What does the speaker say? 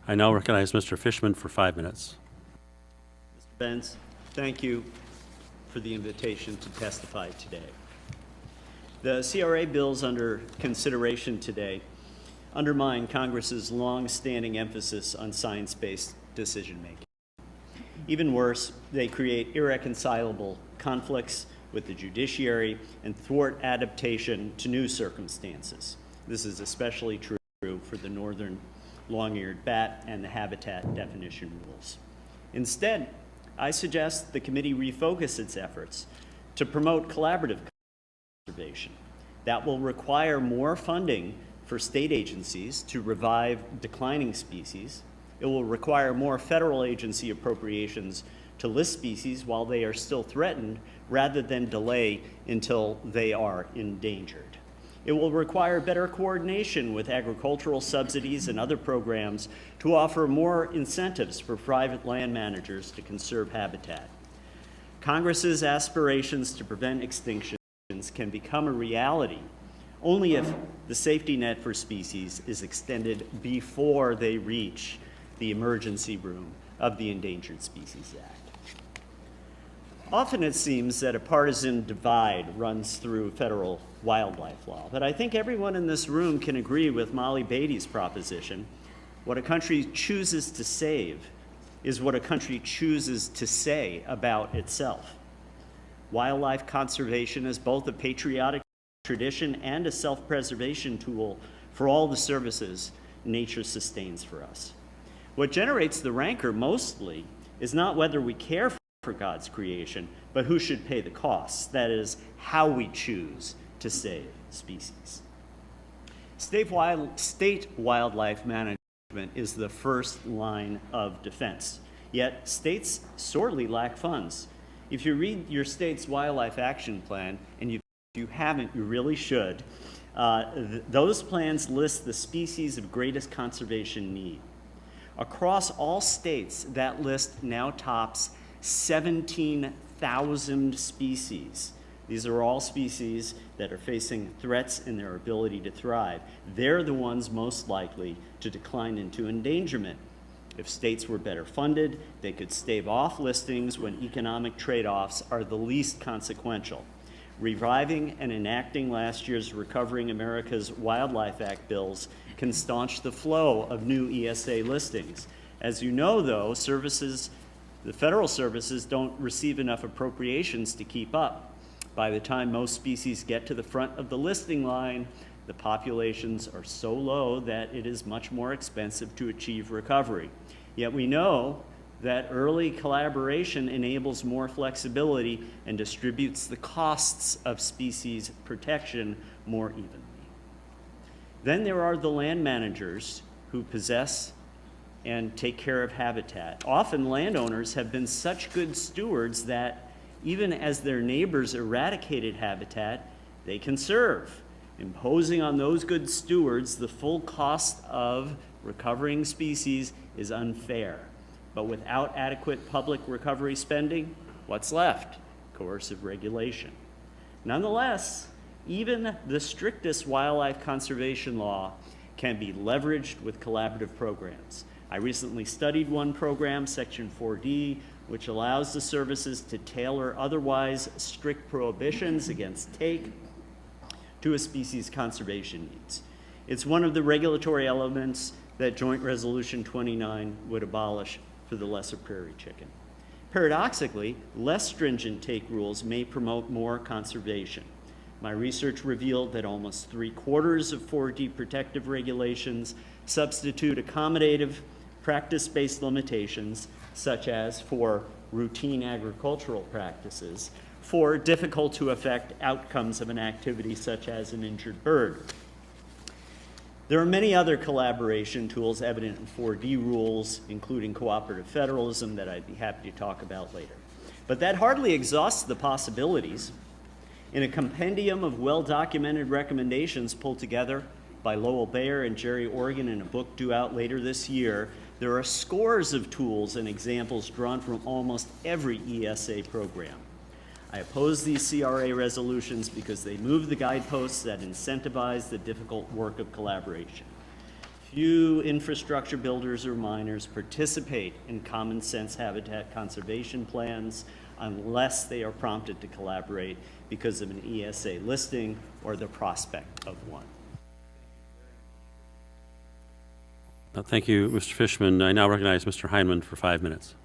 I now recognize Mr. Fischman for 5 minutes. Mr. Benz, thank you for the invitation to testify today. The CRA bills under consideration today undermine Congress's long-standing emphasis on science-based decision-making. Even worse, they create irreconcilable conflicts with the judiciary and thwart adaptation to new circumstances. This is especially true for the northern long-eared bat and the habitat definition rules. Instead, I suggest the committee refocus its efforts to promote collaborative conservation. That will require more funding for state agencies to revive declining species. It will require more federal agency appropriations to list species while they are still threatened, rather than delay until they are endangered. It will require better coordination with agricultural subsidies and other programs to offer more incentives for private land managers to conserve habitat. Congress's aspirations to prevent extinctions can become a reality only if the safety net for species is extended before they reach the emergency room of the Endangered Species Act. Often it seems that a partisan divide runs through federal wildlife law, but I think everyone in this room can agree with Molly Beatty's proposition: what a country chooses to save is what a country chooses to say about itself. Wildlife conservation is both a patriotic tradition and a self-preservation tool for all the services nature sustains for us. What generates the rancor mostly is not whether we care for God's creation, but who should pay the costs. That is, how we choose to save species. State wildlife management is the first line of defense, yet states sorely lack funds. If you read your state's wildlife action plan, and if you haven't, you really should, those plans list the species of greatest conservation need. Across all states, that list now tops 17,000 species. These are all species that are facing threats in their ability to thrive. They're the ones most likely to decline into endangerment. If states were better funded, they could stave off listings when economic trade-offs are the least consequential. Reviving and enacting last year's Recovering America's Wildlife Act bills can staunch the flow of new ESA listings. As you know, though, the federal services don't receive enough appropriations to keep up. By the time most species get to the front of the listing line, the populations are so low that it is much more expensive to achieve recovery. Yet we know that early collaboration enables more flexibility and distributes the costs of species protection more evenly. Then there are the land managers who possess and take care of habitat. Often landowners have been such good stewards that even as their neighbors eradicated habitat, they conserve, imposing on those good stewards the full cost of recovering species is unfair. But without adequate public recovery spending, what's left? Coercive regulation. Nonetheless, even the strictest wildlife conservation law can be leveraged with collaborative programs. I recently studied one program, Section 4D, which allows the services to tailor otherwise strict prohibitions against take to a species' conservation needs. It's one of the regulatory elements that Joint Resolution 29 would abolish for the lesser prairie chicken. Paradoxically, less stringent take rules may promote more conservation. My research revealed that almost 3/4 of 4D protective regulations substitute accommodative practice-based limitations, such as for routine agricultural practices, for difficult to affect outcomes of an activity such as an injured bird. There are many other collaboration tools evident in 4D rules, including cooperative federalism, that I'd be happy to talk about later. But that hardly exhausts the possibilities. In a compendium of well-documented recommendations pulled together by Lowell Bayer and Jerry Organ in a book due out later this year, there are scores of tools and examples drawn from almost every ESA program. I oppose these CRA resolutions because they move the guideposts that incentivize the difficult work of collaboration. Few infrastructure builders or miners participate in common sense habitat conservation plans unless they are prompted to collaborate because of an ESA listing or the prospect of one. Thank you, Mr. Fischman. I now recognize Mr. Heineman for 5 minutes.